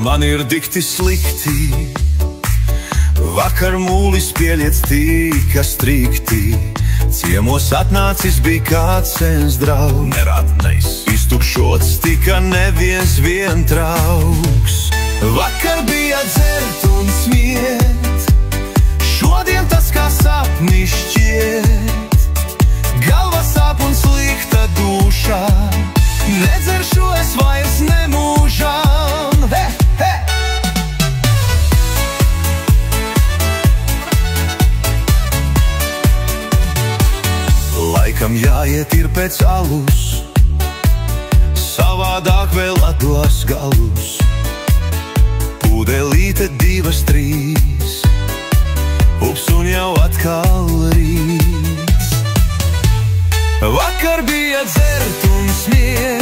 man ir dikti slikti. Vakar mūlis pieliec tika strikti. Ciemos atnācis bija kāds sens draugs. Neratnais. Iztukšots tika neviens vien trauks. Vakar bija dzert un smiet, šodien tas kā sapnis šķiet. Galva sāp un slikta dušā, nedzeršu es vairs nemūžam. He, he! Laikam jāiet ir pēc alus, savādāk vēl atlas galus. Pudelīte 2, 3, ups un jau atkal rīts. Vakar bija dzert un smiet,